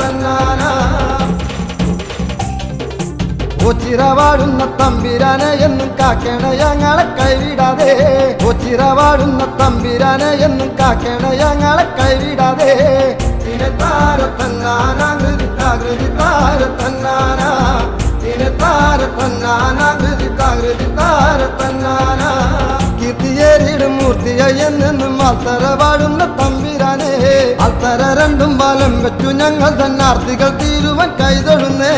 തന്നാന ഒച്ചിറവാടുന്ന തമ്പിരാനെ എന്നും കാക്കേണ ഞങ്ങളെ കൈവിടാതെ ഒച്ചിറവാടുന്ന തമ്പിരാനെ എന്നും കാക്കേണ ഞങ്ങളെ കൈവിടാതെ തിനെ താര തന്നാന കൃതി താര തന്നാന തിനെ താര തന്നാന കൃതി താര തന്നാന കീർത്തിയേറിയിടും മൂർത്തിയെന്നും അൽത്തറവാടുന്ന തമ്പിരാനെ അൽത്തറ രണ്ടും ബാലം വെച്ചു ഞങ്ങൾ തന്നാർത്തികൾ തീരുവൻ കൈതൊഴുന്നേ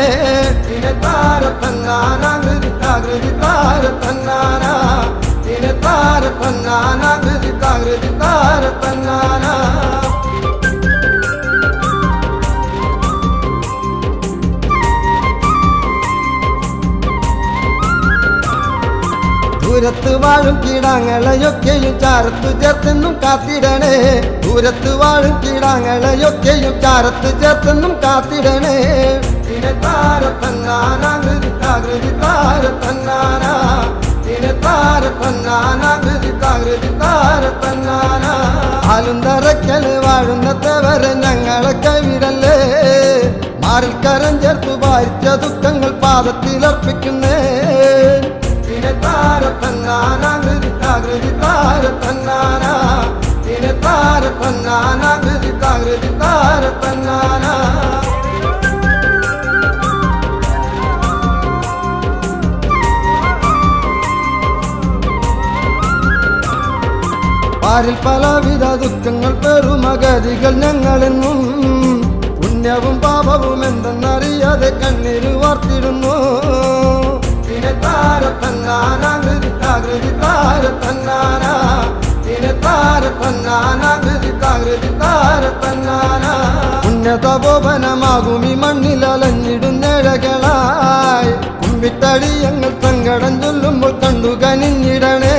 തിനെ താര തന്നാന കൃതി താര തന്നാന തിനെ താര തന്നാന കൃതി താര തന്നാന ദൂരത്ത് വാഴും കീടാങ്ങളെയൊക്കെയും ചാരത്തു ചേർത്തെന്നും കാത്തിടണേ ദൂരത്ത് വാഴും കീടാങ്ങളെയൊക്കെയും ചാരത്ത് ചേർത്തെന്നും കാത്തിടണേ തിനെ താര തന്നാന കൃതി താര തന്നാന തിനെ താര തന്നാന കൃതി താര തന്നാന ആലും തറക്കല് വാഴുന്നവരെ ഞങ്ങളെ കൈവിടല്ലേ മാറിൽ കരം ചേർത്തു വായിച്ച ദുഃഖങ്ങൾ പാദത്തിലർപ്പിക്കുന്നേ തിനെ താര തന്നാന കൃതി താര തന്നാന തിനെ താര തന്നാന കൃതി താര തന്നാന പാരിൽ പലവിധ ദുഃഖങ്ങൾ പെരുമഗതികൾ ഞങ്ങളെന്നും പുണ്യവും പാപവും എന്തെന്നറിയാതെ കണ്ണീര് വാർത്തിടുന്നു തിനെ താര തന്നാന കൃതി താര തന്നാന തിനെ താര തന്നാന കൃതി താര തന്നാന പുണ്യതപോപനമാകും ഈ മണ്ണിലലഞ്ഞിടുന്നേഴകളായി കുമ്പിട്ടടിയങ്ങൾ സങ്കടം ചൊല്ലുമ്പോൾ കണ്ടു കനിഞ്ഞിടണേ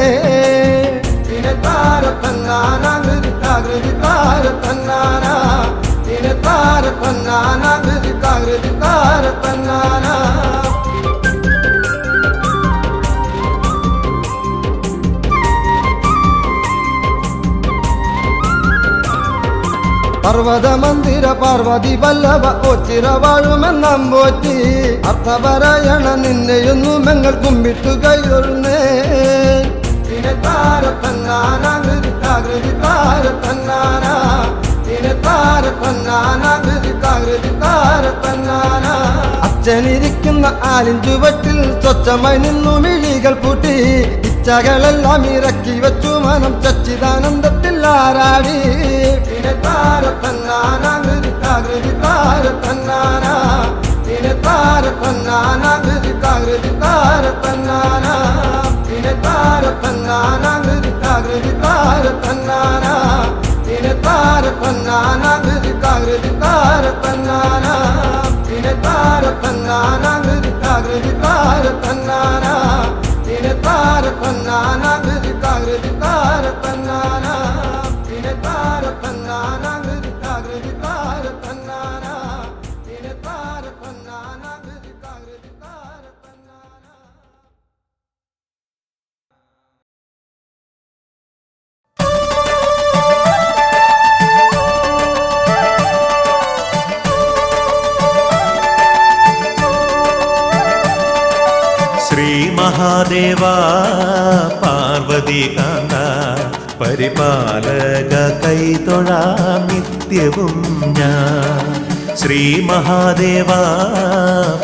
തിനെ താര തന്നാന കൃതി താര തന്നാന തിനെ താര തന്നാന കൃതി താര തന്നാന പർവ്വത മന്ദിര പാർവതി വല്ലഭ ഒച്ചിറ വാഴുമെന്നമ്പോറ്റി അർത്ഥപരായണ നിന്നെയൊന്നും ഞങ്ങൾ കുമ്പിട്ടു കൈതൊഴുന്നേ തിനെ താര തന്നാന കൃതി താര തന്നാന തിനെ താര തന്നാന കൃതി താര തന്നാന അച്ഛനിരിക്കുന്ന ആലിൻ ചുവട്ടിൽ സ്വച്ഛമായി നിന്നു മിഴികൾ പൂട്ടി ഇച്ഛകളെല്ലാം ഇറക്കി വെച്ചു മനം സച്ചിദാനന്ദത്തിൽ ആരാടി തിനെ താര തന്നാന കൃതി താര തന്നാന തിനെ താര തന്നാന കൃതി താര തന്നാന തിനെ താര തന്നാന കൃതി താര തന്നാന തിനെ താര തന്നാന കൃതി താര തന്നാന തിനെ താര തന്നാന കൃതി താര തന്നാന തിനെ താര തന്നാന കൃതി താര തന്നാന തിനെ താര തന്നാന കൃതി താര തന്നാന തിനെ താര തന്നാന കൃതി താര തന്നാന ശ്രീ മഹാദേവ പാർവതി കാന്ത പരിപാലക കൈതൊഴാം നിത്യവും ഞാൻ ശ്രീ മഹാദേവ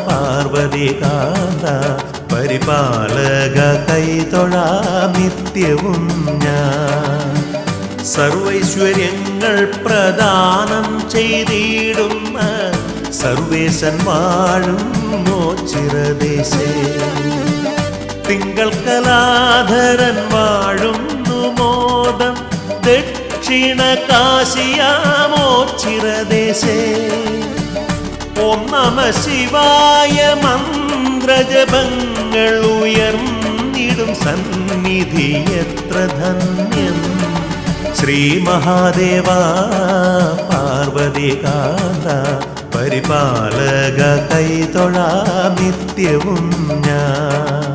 പാർവതി കാന്ത പരിപാലക കൈതൊഴാം നിത്യവും ഞാൻ സർവൈശ്വര്യങ്ങൾ പ്രദാനം ചെയ്തിടുന്ന സർവേശൻ വാഴും മോച്ചിറദേശേ തിങ്കൾ കലാധരൻ വാഴുന്നു മോദം ദക്ഷിണ കാശിയാമോച്ചിറദേശേ ഓം നമ ശിവായ മന്ത്രജപങ്ങൾ ഉയർന്നിടും സന്നിധി എത്ര ധന്യം ശ്രീ മഹാദേവ പാർവതി കാന്ത പരിപാലക കൈതൊഴാം നിത്യവും ഞാൻ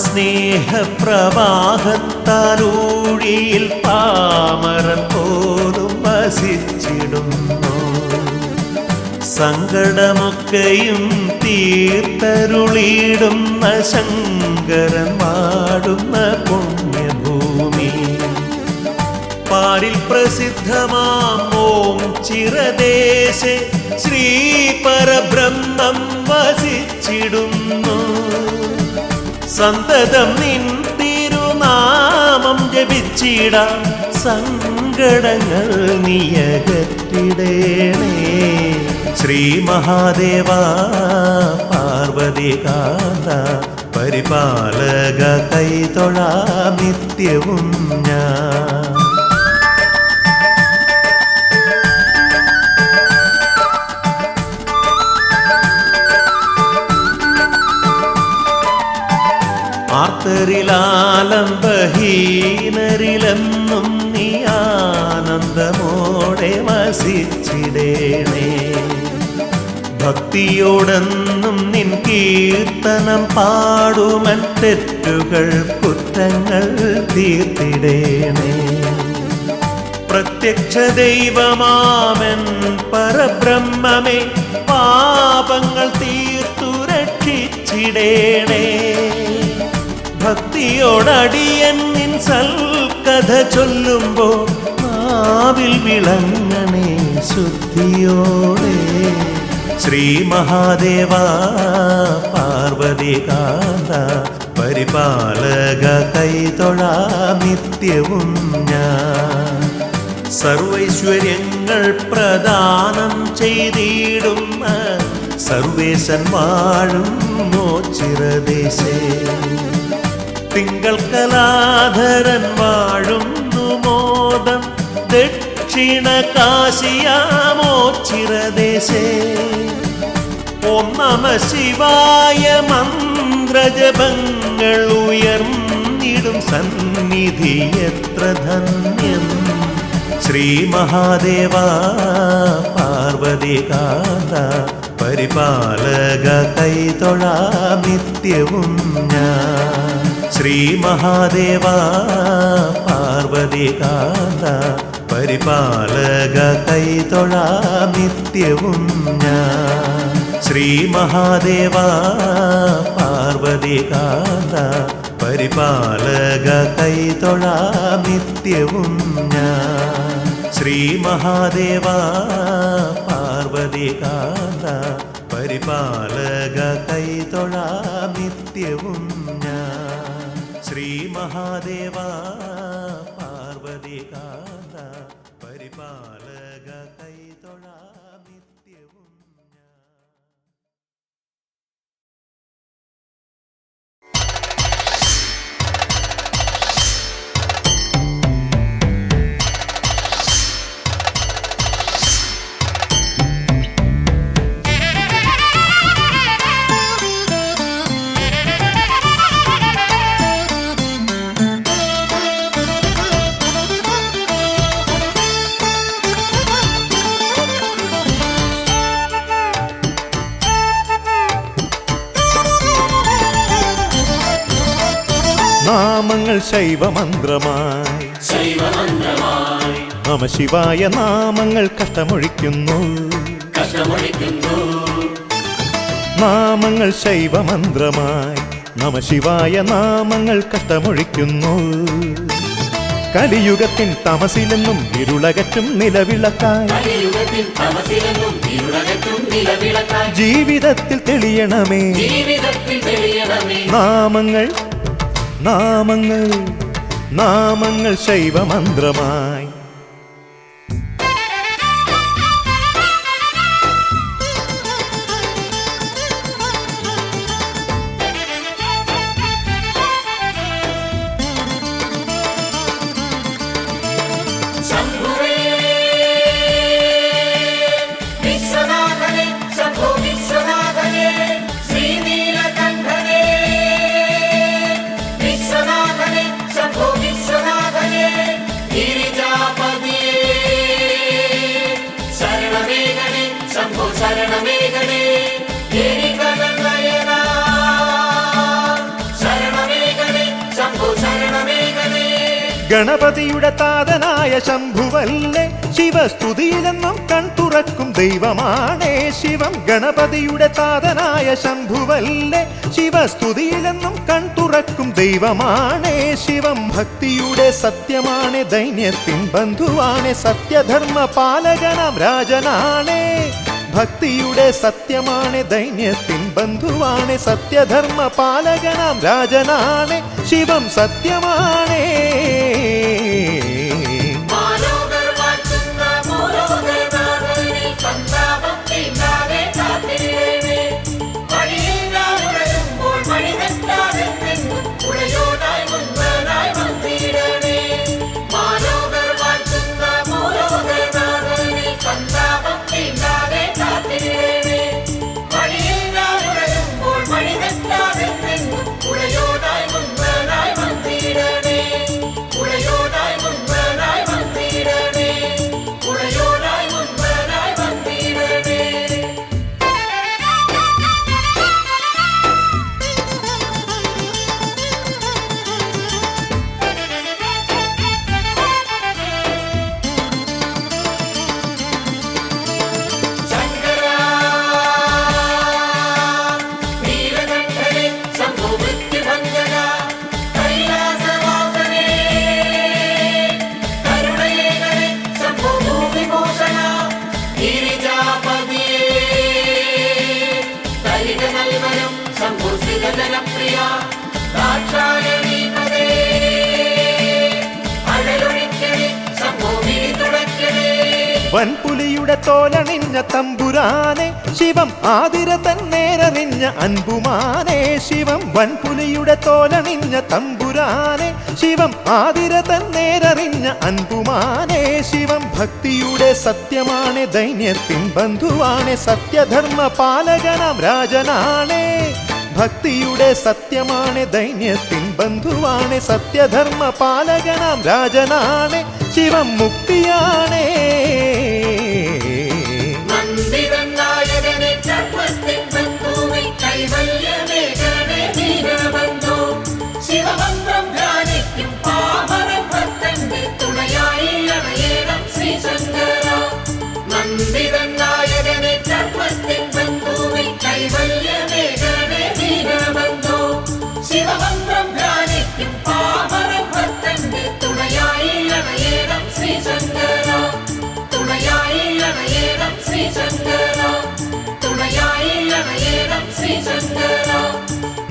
സ്നേഹപ്രവാഹത്താലൂഴിയിൽ പാമരൻ പോലും വസിച്ചിടുന്നു. സങ്കടമൊക്കെയും തീർത്തരുളിയിടുന്ന ശങ്കരൻ വാടുന്ന പുണ്യഭൂമി. പാരിൽ പ്രസിദ്ധമാം ഓം ചിരദേശെ ശ്രീ പരബ്രഹ്മം വസിച്ചിടുന്നു. സന്തതം നിൻ തിരുനാമം ജപിച്ചിടാം, സങ്കടങ്ങൾ നീയകറ്റിടേണേ. ശ്രീ മഹാദേവ പാർവതികാന്ത പരിപാലക കൈതൊഴാം നിത്യവും ഞാൻ. ആർത്തരിലാലംബഹീനരിലെന്നും നീ ആനന്ദമോടെ വസിച്ചിടേണേ. ഭക്തിയോടെന്നും നിൻ കീർത്തനം പാടുമൻ തെറ്റുകൾ കുറ്റങ്ങൾ തീർത്തിടേണേ. പ്രത്യക്ഷ ദൈവമാമൻ പരബ്രഹ്മമേ പാപങ്ങൾ തീർത്തു രക്ഷിച്ചിടേണേ. ഭക്തിയോടടിയൻ നിൻ സൽക്കഥ ചൊല്ലുമ്പോ നാവിൽ വിളങ്ങണേ ശുദ്ധിയോടെ. ശ്രീ മഹാദേവ പാർവതികാന്ത പരിപാലക കൈതൊഴാം നിത്യവും ഞാൻ. സർവൈശ്വര്യങ്ങൾ പ്രദാനം ചെയ്തിടുന്ന സർവേശൻ വാഴും മോചിരദേശേ. തിങ്കൾ കലാധരൻ വാഴുന്നു മോദം ദക്ഷിണ കാശിയാമോചിരദേശേ. ഓം നമ ശിവായ മന്ത്രജപങ്ങൾ ഉയർന്നിടും സന്നിധി എത്ര ധന്യം. ശ്രീ മഹാദേവ പാർവതികാന്ത പരിപാലക കൈതൊഴാം നിത്യവും ഞാൻ. ശ്രീ മഹാദേവ പാർവതികാന്ത പരിപാലക കൈതൊഴാം നിത്യവും ഞാൻ. ശ്രീ മഹാദേവ പാർവതികാന്ത പരിപാലക കൈതൊഴാം നിത്യവും ഞാൻ. ശ്രീ മഹാദേവ പാർവതികാന്ത പരിപാലക കൈതൊഴാം നിത്യവും ഞാൻ. ശ്രീ മഹാദേവ പാർവതികാന്ത പരിപാലക കൈതൊഴാം നിത്യവും ഞാൻ. നാമങ്ങൾ ശൈവമന്ത്രമായി നമ ശിവായ നാമങ്ങൾ കഷ്ടമൊഴിക്കുന്നു. നാമങ്ങൾ ശൈവമന്ത്രമായി നമ ശിവായ നാമങ്ങൾ കഷ്ടമൊഴിക്കുന്നു. കലിയുഗത്തിൻ തമസിലെന്നും ഇരുളകറ്റും നിലവിളക്കായി ജീവിതത്തിൽ തെളിയണമേ. നാമങ്ങൾ നാമങ്ങൾ നാമങ്ങൾ ശൈവമന്ത്രമായി. Gira ഗണപതിയുടെ താതനായ ശംഭുവല്ലേ ശിവസ്തുതിയിലെന്നും കൺതുറക്കും ദൈവമാണേ ശിവം. ഗണപതിയുടെ താതനായ ശംഭുവല്ലേ ശിവസ്തുതിയിലെന്നും കൺതുറക്കും ദൈവമാണേ ശിവം. ഭക്തിയുടെ സത്യമാണ് ദൈന്യത്തിൻ ബന്ധുവാണ് സത്യധർമ്മ പാലകനാം രാജനാണേ. ഭക്തിയുടെ സത്യമാണ് ദൈന്യത്തിൻ ബന്ധുവാണ് സത്യധർമ്മ പാലകനാം രാജനാണ് ശിവം സത്യമാണേ. വൻപുലിയുടെ തോലണിഞ്ഞ തമ്പുരാനെ ശിവം ആതിര തന്നേരറിഞ്ഞ അൻപുമാനെ ശിവം. വൻപുലിയുടെ തോലണിഞ്ഞ തമ്പുരാനെ ശിവം ആതിര തന്നേരറിഞ്ഞ അൻപുമാനെ ശിവം. ഭക്തിയുടെ സത്യമാണ് ദൈന്യത്തിൻ ബന്ധുവാണ് സത്യധർമ്മ പാലകനാം രാജനാണേ. ഭക്തിയുടെ സത്യമാണ് ദൈന്യത്തിൻ ബന്ധുവാണ് സത്യധർമ്മ പാലകനാം രാജനാണ് ശിവം മുക്തിയാണേ.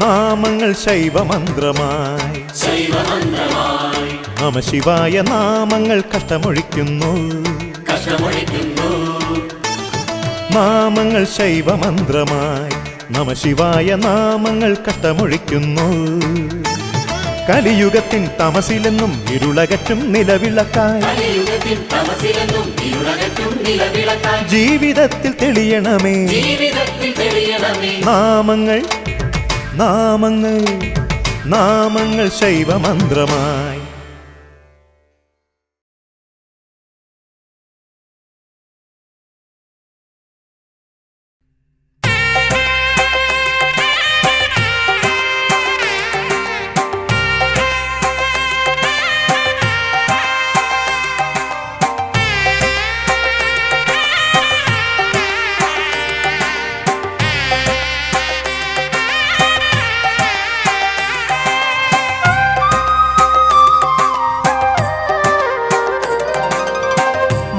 നാമങ്ങൾ ശൈവമന്ത്രമായി നമഃശിവായ നാമങ്ങൾ കഷ്ടമൊഴിക്കുന്നു. നാമങ്ങൾ ശൈവമന്ത്രമായി നമഃശിവായ നാമങ്ങൾ കഷ്ടമൊഴിക്കുന്നു. കലിയുഗത്തിൻ തമസിലെന്നും ഇരുളകറ്റും നിലവിളക്കായി ജീവിതത്തിൽ തെളിയണമേ നാമങ്ങൾ നാമങ്ങൾ നാമങ്ങൾ ശൈവമന്ത്രമായി.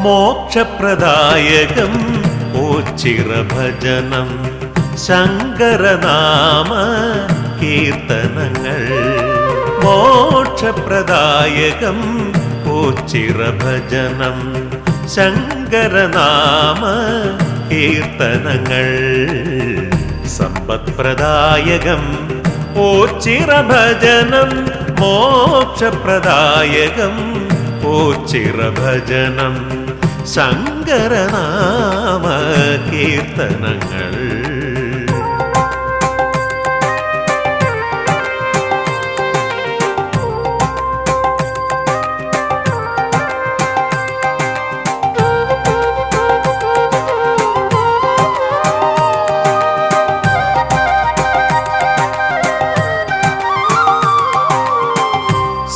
മോക്ഷപ്രദായകം ഓച്ചിറഭജനം ശങ്കരനാമ കീർത്തനങ്ങൾ. മോക്ഷപ്രദായകം ഓച്ചിറഭജനം ശങ്കരനാമ കീർത്തനങ്ങൾ. സമ്പത്പ്രദായകം ഓച്ചിറഭജനം മോക്ഷപ്രദായകം ഓച്ചിറഭജനം ശങ്കരനാമ കീർത്തനങ്ങൾ.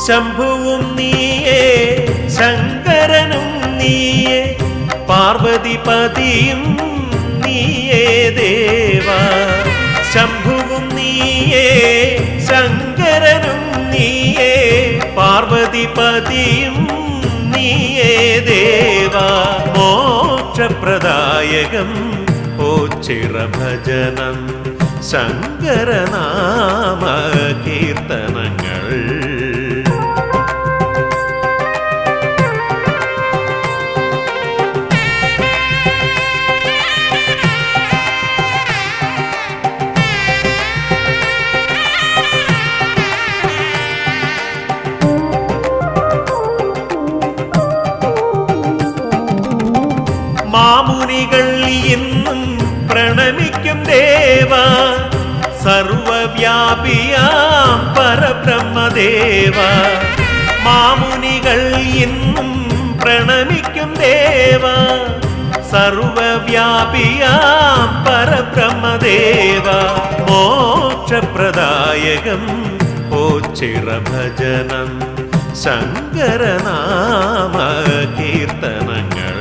ശംഭുവും നീ ശങ്കരനും നീയേ പാർവതിപതിയും നീയേ ദേവാ ശംഭുവും നീയേ ശങ്കരനും നീയേ പാർവതിപതിയും നീയേ ദേവാ മോക്ഷപ്രദായകം ഓച്ചിറഭജനം ശങ്കരനാമ കീർത്തനങ്ങൾ മാമുനികൾ ഇന്നും പ്രണമിക്കും ദേവാ സർവവ്യാപിയാം പരബ്രഹ്മദേവാ മാമുനികൾ ഇന്നും പ്രണമിക്കും ദേവാ സർവവ്യാപിയാം പരബ്രഹ്മദേവാ മോക്ഷപ്രദായകം ഓച്ചിറഭജനം ശങ്കരനാമ കീർത്തനങ്ങൾ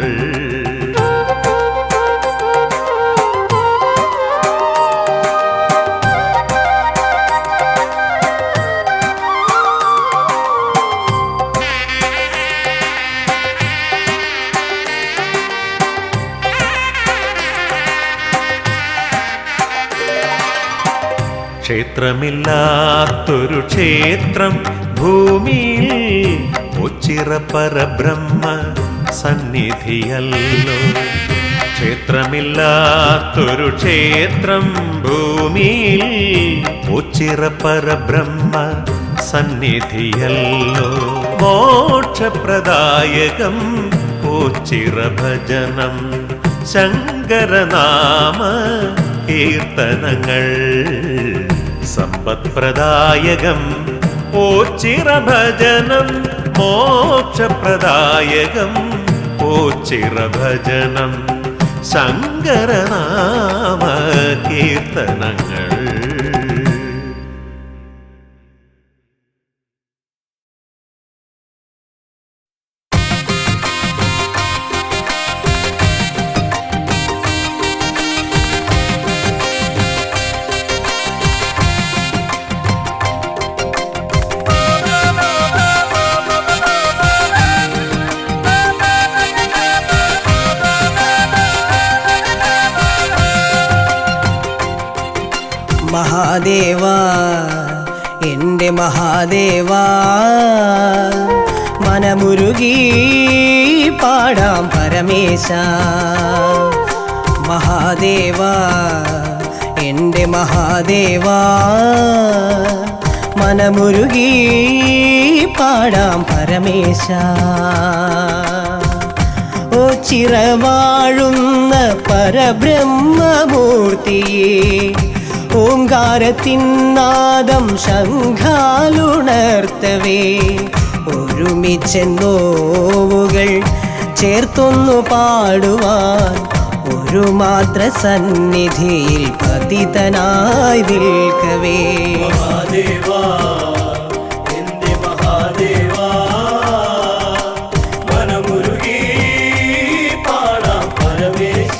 ക്ഷേത്രമില്ലാത്തൊരു ക്ഷേത്രം ഭൂമിയിൽ ഒച്ചിറ പരബ്രഹ്മ സന്നിധിയല്ലോ ക്ഷേത്രമില്ലാത്തൊരു ക്ഷേത്രം ഭൂമിയിൽ ഒച്ചിറ പരബ്രഹ്മ സന്നിധിയല്ലോ മോക്ഷപ്രദായകം ഓച്ചിറഭജനം ശങ്കരനാമ കീർത്തനങ്ങൾ സമ്പത്പ്രദായകം ഓച്ചിറഭജനം മോക്ഷപ്രദായകം ഓച്ചിറഭജനം ശങ്കരനാമ കീർത്തനങ്ങൾ മഹാദേവാ എൻ്റെ മഹാദേവാ മനമുരുകി പാടാം പരമേശ മഹാദേവാ എൻ്റെ മഹാദേവാ മനമുരുകി പാടാം പരമേശ ഓ ചിറവാഴുന്ന പരബ്രഹ്മമൂർത്തിയേ ഓംകാരത്തിൻ നാദം ശംഖാലുണർത്തവേ ഒരുമിച്ചെന്നോവുകൾ ചേർത്തൊന്നു പാടുവാൻ ഒരു മാത്ര സന്നിധിയിൽ പതിതനായി നിൽക്കവേ മഹാദേവാ എൻ്റെ മഹാദേവാ മനമുരുകി പാടാം പരമേശ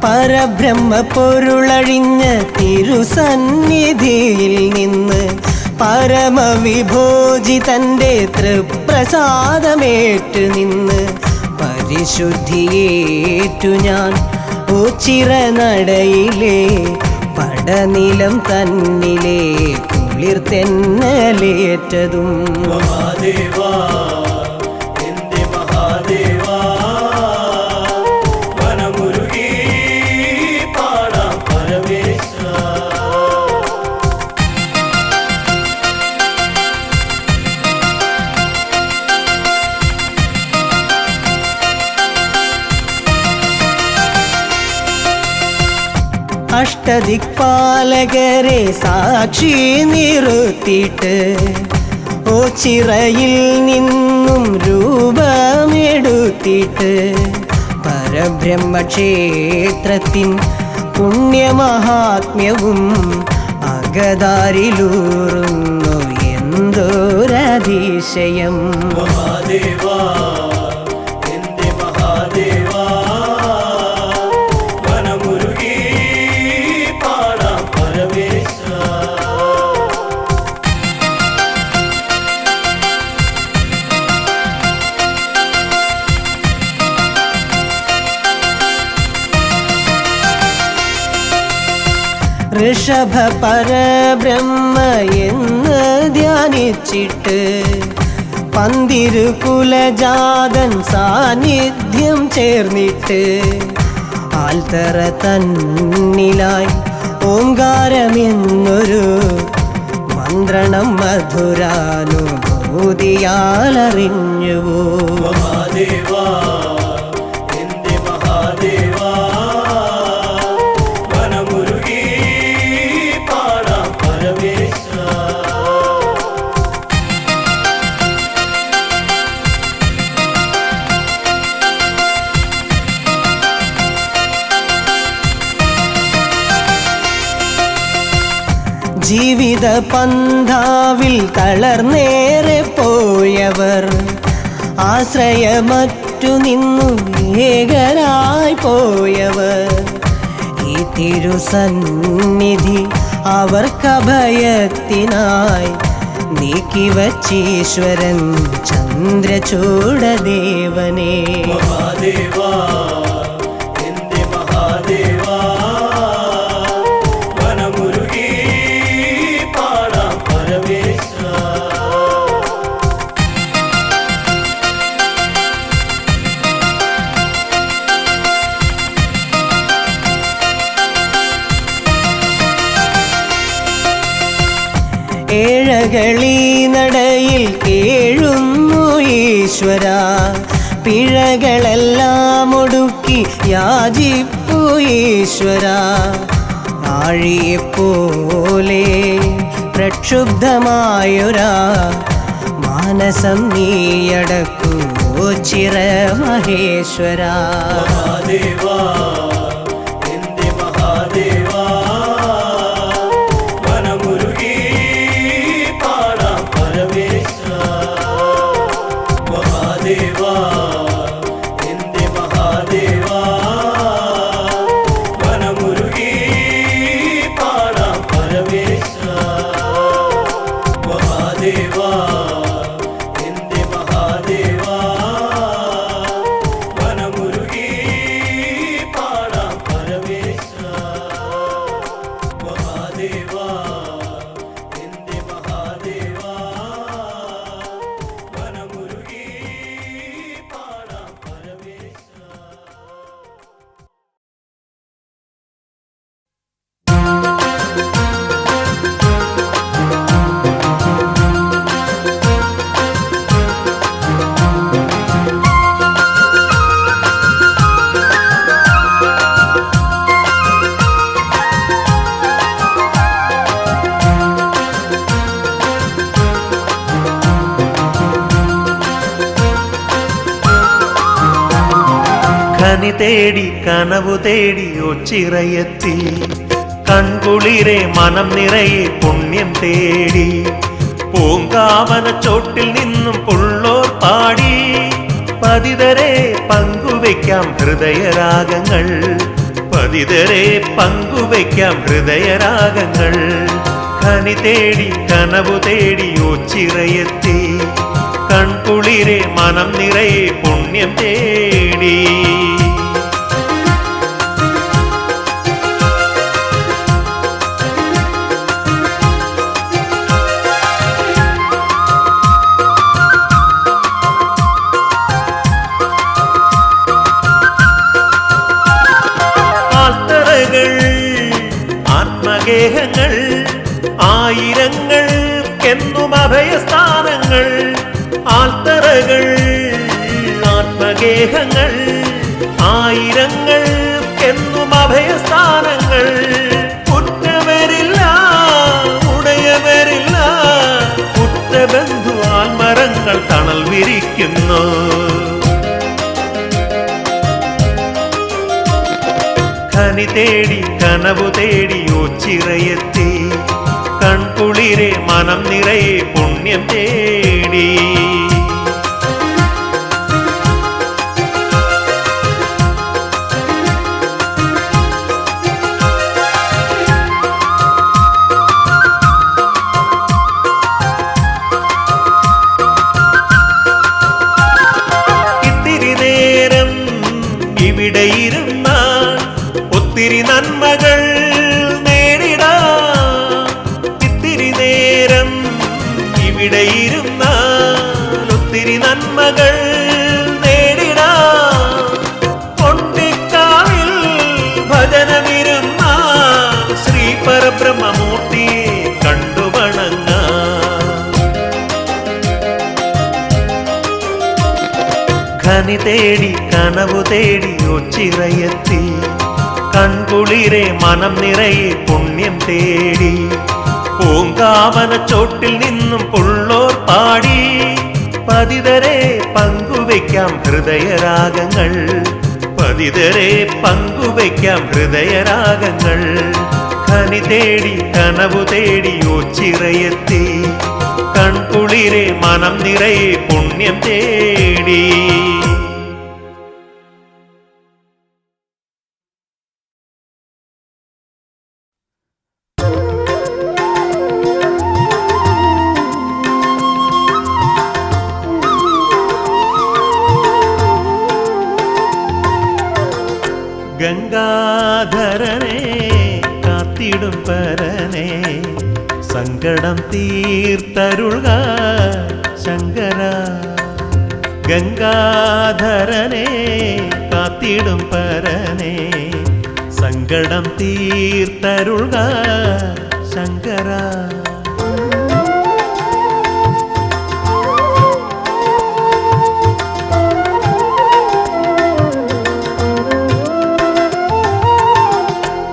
പരബ്രഹ്മ പൊരുളഴിഞ്ഞ തിരുസന്നിധിയിൽ നിന്ന് പരമവിഭോജി തൻ്റെ തൃപ്രസാദമേറ്റു നിന്ന് പരിശുദ്ധിയേറ്റു ഞാൻ ഓച്ചിറനടയിലെ പടനിലം തന്നിലെ കുളിർ തെന്നലേറ്റതും മഹാദേവാ എൻ്റെ മഹാദേവാ മനമുരുകി പാടാം പരമേശ അഷ്ടദിക്പാലകരെ സാക്ഷി നിർത്തിയിട്ട് ഓച്ചിറയിൽ നിന്നും രൂപമെടുത്തിട്ട് പരബ്രഹ്മക്ഷേത്രത്തിൻ പുണ്യമഹാത്മ്യവും അകതാരിലൂറുന്നു എന്തൊരതിശയം. മഹാദേവാ എന്റെ മഹാദേവാ വനമുരുകി പാടാം പരമേശ. ഋഷഭ പരബ്രഹ്മ എന്ന് ധ്യാനിച്ചിട്ട് പന്തിരുകുലജാതൻ സാന്നിധ്യം ചേർന്നിട്ട് ആൽത്തറ തന്നിലായി ഓംകാരമെന്നൊരു മന്ത്രണം മധുരാനുഭൂതിയാലറിഞ്ഞുവോ. മഹാദേവാ എന്റെ മഹാദേവാ വനമുരുകി പാടാം പരമേശ. ജീവിത പന്ഥാവിൽ തളർന്നേറെ പോയവർ ആശ്രയമറ്റു നിന്നു ഏകരായി പോയവർ ഈ തിരുസന്നിധി അവർക്കഭയത്തിനായി നീക്കിവച്ചീശ്വരൻ ചന്ദ്രചൂഡദേവനേ. മഹാദേവാ എന്റെ മഹാദേവാ വനമുരുകി പാടാം പരമേശ. ഏഴകളീ നടയിൽ കേഴുന്നു ഈശ്വര, പിഴകളെല്ലാം ഒടുക്കി യാചിപ്പു ഈശ്വര. ആഴിയെപ്പോലെ പ്രക്ഷുബ്ധമായൊരാ മാനസം നീയടക്കൂ ചിര മഹേശ്വര. മഹാദേവാ എന്റെ മഹാദേവാ വനമുരുകി പാടാം പരമേശ. മഹാദേവാ എന്റെ മഹാദേവാ വനമുരുകി പാടാം പരമേശ. മഹാദേവാ എന്റെ മഹാദേവാ വനമുരുകി പാടാം പരമേശ. മഹാദേവാ എന്റെ മഹാദേവാ വനമുരുകി പാടാം പരമേശ. കനി തേടി കനവു തേടി ഒച്ചിറയെത്തി കൺകുളിരെ മനം നിറയെ പുണ്യം തേടി പൂങ്കാവന ചോട്ടിൽ നിന്നും പുള്ളോർ പാടി പതിതരെ പങ്കുവയ്ക്കാം ഹൃദയരാഗങ്ങൾ, പതിതരെ പങ്കുവയ്ക്കാം ഹൃദയരാഗങ്ങൾ. കനി തേടി കനവു തേടി ഒച്ചിറയെത്തി കൺകുളിരെ മനം നിറയെ പുണ്യം തേടി. ആൽത്തറകൾ ആത്മഗേഹങ്ങൾ ആയിരങ്ങൾക്കെന്നും അഭയസ്ഥാനങ്ങൾ. ആൽത്തറകൾ ആത്മഗേഹങ്ങൾ ആയിരങ്ങൾക്കെന്നും അഭയസ്ഥാനങ്ങൾ. കാത്തിരിക്കുന്നു. ഖനി തേടി കനവു തേടി ഓച്ചിറയെത്തി, കൺകുളിരെ മനം നിറയെ പുണ്യം തേടി. ഇത്തിരി നേരം ഇവിടെ ഇരുന്നാൽ ഒത്തിരി നന്മകൾ നേടിടാം. ഇത്തിരി നേരം ഇവിടെ ഇരുന്നാൽ ഒത്തിരി നന്മകൾ നേടിടാം. കൊണ്ടിക്കാവിൽ ഭജനമിരുന്നാൽ ശ്രീ പരബ്രഹ്മമൂർത്തിയെ കണ്ടുവണങ്ങാം. ഖനി തേടി കനവു തേടി ഒച്ചിറയെത്തി, കൺകുളിരെ മനം നിറയെ പുണ്യം തേടി. പൂങ്കാവന ചോട്ടിൽ നിന്നും പുള്ളോർ പാടി, പതിതരെ പങ്കുവയ്ക്കാം ഹൃദയരാഗങ്ങൾ. പതിതരെ പങ്കുവയ്ക്കാം ഹൃദയരാഗങ്ങൾ. ഖനി തേടി കനവു തേടി ഒച്ചിറയെത്തി, കൺകുളിരെ മനം നിറയെ പുണ്യം തേടി. ഗംഗാധരനെ കാത്തിടും പരനെ, സങ്കടം തീർത്തരുൾക ശങ്കര. ഗംഗാധരനെ കാത്തിടും പരനെ, സങ്കടം തീർത്തരുൾക ശങ്കര.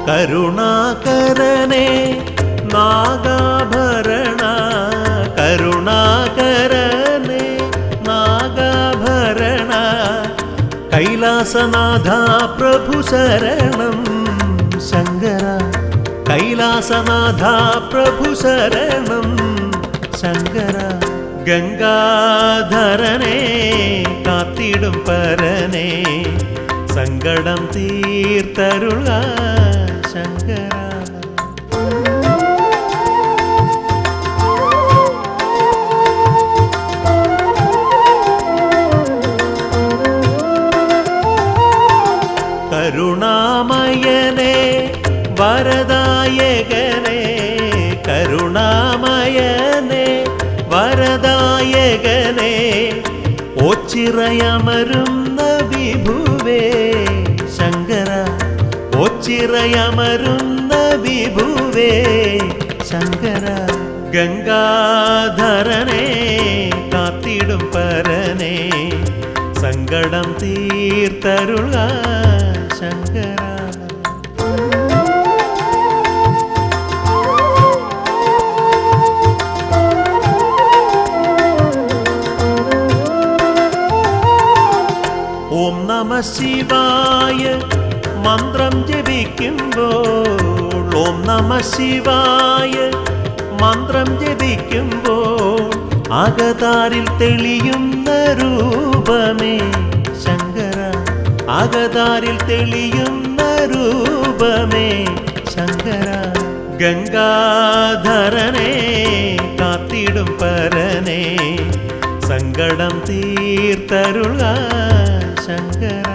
കരുണാകരനെ നാഗാഭരണ, കരുണാകരനെ നാഗാഭരണ. കൈലാസനാഥ പ്രഭു ശരണം ശങ്കര. കൈലാസനാഥ പ്രഭു ശരണം ശങ്കര. ഗംഗാധരനെ കാത്തിടും പരനെ, സങ്കടം തീർത്തരുള ശങ്കര. കരുണാമയനെ വരദായകനെ, കരുണാമയനെ വരദായകനെ. ഓച്ചിറയമരുന്ന വിഭുവേ ശങ്കര. ഓച്ചിറയമരുന്ന വിഭുവേ ശങ്കര. ഗംഗാധരനെ കാത്തിടും പരനെ, സങ്കടം തീർത്തരുള ശങ്കര. ഓം നമ ശിവായ മന്ത്രം ജപിക്കുമ്പോൾ, ഓം നമ ശിവായ മന്ത്രം ജപിക്കുമ്പോൾ, അകതാരിൽ തെളിയുന്ന രൂപമേ ശങ്കര. അകതാരിൽ തെളിയുന്ന രൂപമേ ശങ്കര. ഗംഗാധരനെ കാത്തിടും പരനെ, സങ്കടം തീർത്തരുള ശങ്കര.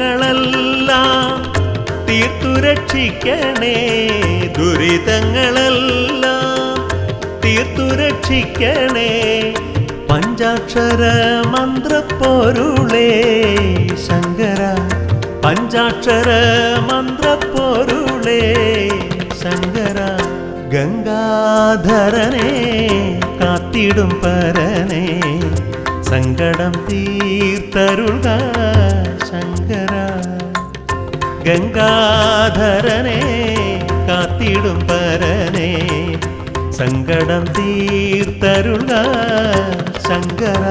ദുരിതങ്ങളെല്ലാം തീർത്തു രക്ഷിക്കണേ, ദുരിതങ്ങളെല്ലാം തീർത്തു രക്ഷിക്കണേ. പഞ്ചാക്ഷര മന്ത്രപ്പൊരുളേ ശങ്കര. പഞ്ചാക്ഷര മന്ത്രപ്പൊരുളേ ശങ്കര. ഗംഗാധരനെ കാത്തിടും പരനെ, സങ്കടം തീർത്തരുൾക ശങ്കര. ഗംഗാധരനെ കാത്തിടും പരനെ, സങ്കടം തീർത്തരുൾക ശങ്കര.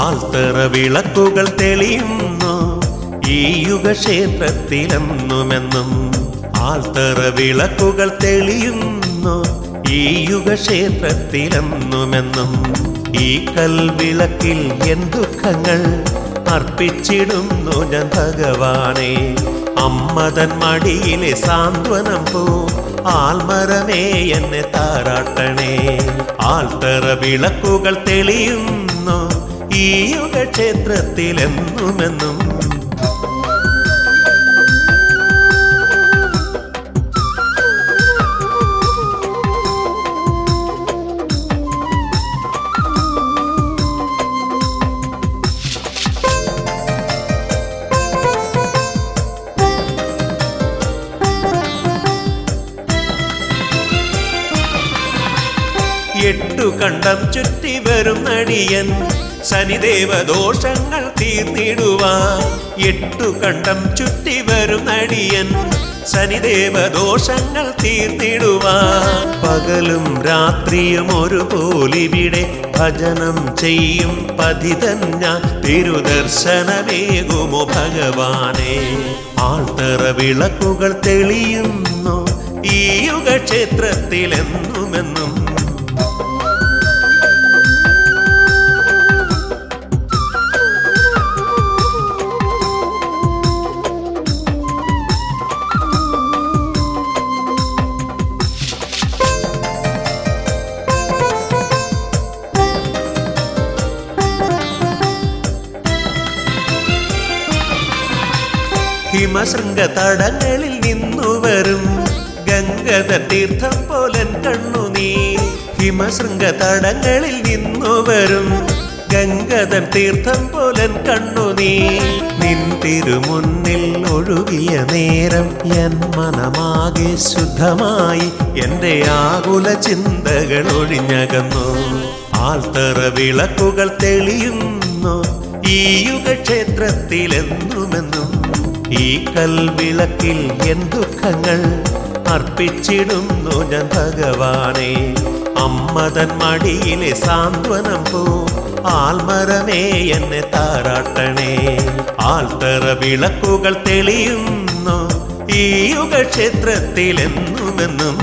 ആൽത്തറ വിളക്കുകൾ തെളിയുന്നു ഈ യുഗക്ഷേത്രത്തിലെന്നുമെന്നും. ആൽത്തറ വിളക്കുകൾ തെളിയുന്നു ഈ യുഗക്ഷേത്രത്തിലെന്നുമെന്നും. ഈ കൽവിളക്കിൽ എൻ ദുഃഖങ്ങൾ അർപ്പിച്ചിടുന്നു ഞാൻ ഭഗവാനെ. അമ്മതൻ മടിയിലെ സാന്ത്വനം പോ ആൽമരമേ എന്നെ താരാട്ടണേ. ആൽത്തറ വിളക്കുകൾ തെളിയുന്നു ഈ യുഗക്ഷേത്രത്തിലെന്നുമെന്നും. എട്ടു കണ്ടം ചുറ്റി വരും നടിയൻ ശനിദേവദോഷങ്ങൾ തീർന്നിടുവാൻ. എട്ടു കണ്ടം ചുറ്റി വരും നടിയൻ ശനിദേവദോഷങ്ങൾ തീർന്നിടുവാൻ. പകലും രാത്രിയും ഒരുപോലിവിടെ ഭജനം ചെയ്യും പതിതൻ ഞാൻ. തിരുദർശനമേകുമോ ഭഗവാനെ. ആൽത്തറ വിളക്കുകൾ തെളിയുന്നു ഈ യുഗക്ഷേത്രത്തിലെന്നുമെന്നും. ഹിമശൃംഗ തടങ്ങളിൽ നിന്നു വരും ഗംഗധ തീർത്ഥം പോലൻ കണ്ണുനീർ. ഹിമശൃംഗ തടങ്ങളിൽ നിന്നു വരും ഗംഗധൻ തീർത്ഥം പോലൻ കണ്ണുനീർ. നിൻ തിരുമുന്നിൽ ഒഴുകിയ നേരം എൻ മനമാകെ ശുദ്ധമായി. എൻ്റെ ആകുല ചിന്തകൾ ഒഴിഞ്ഞകന്നു. ആൽത്തറ വിളക്കുകൾ തെളിയുന്നു ഈ യുഗക്ഷേത്രത്തിലെന്നുമെന്നും. ഈ കൽവിളക്കിൽ എൻ ദുഃഖങ്ങൾ അർപ്പിച്ചിടുന്നു ഞാൻ ഭഗവാനെ. അമ്മതൻ മടിയിലെ സാന്ത്വനം പോ ആൽമരമേ എന്നെ താരാട്ടണേ. ആൽത്തറ വിളക്കുകൾ തെളിയുന്നു ഈ യുഗക്ഷേത്രത്തിലെന്നുമെന്നും.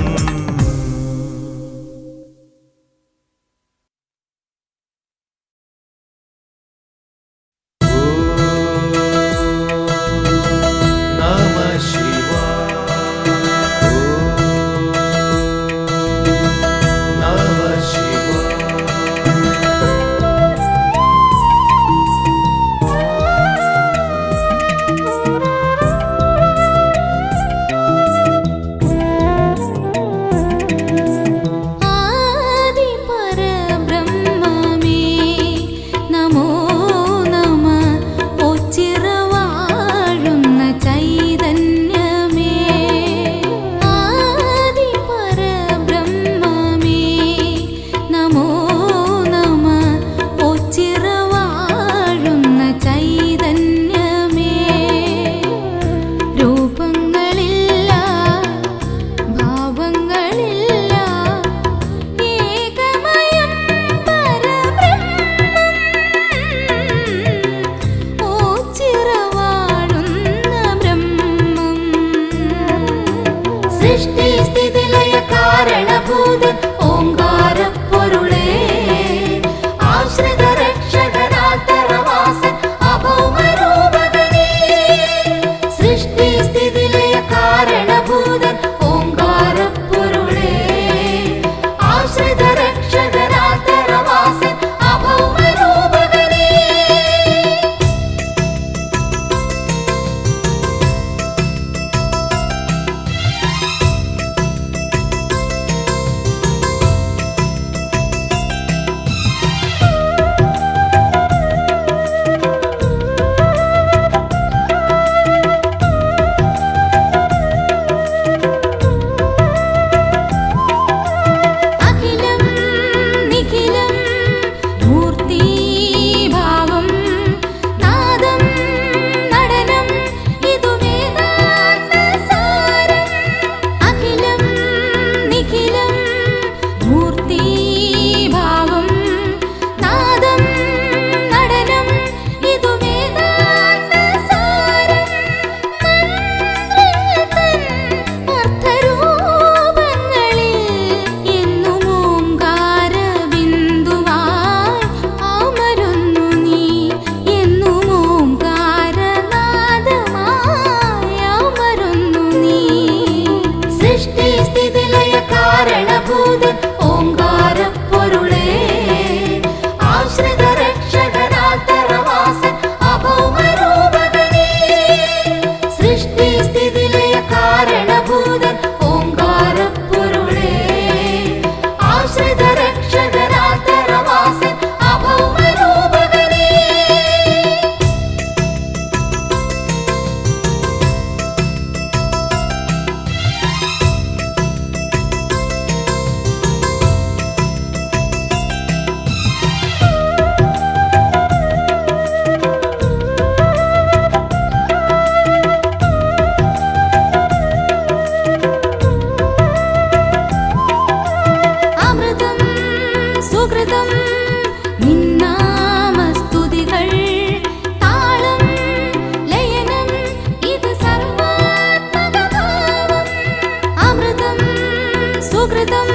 സുകൃതം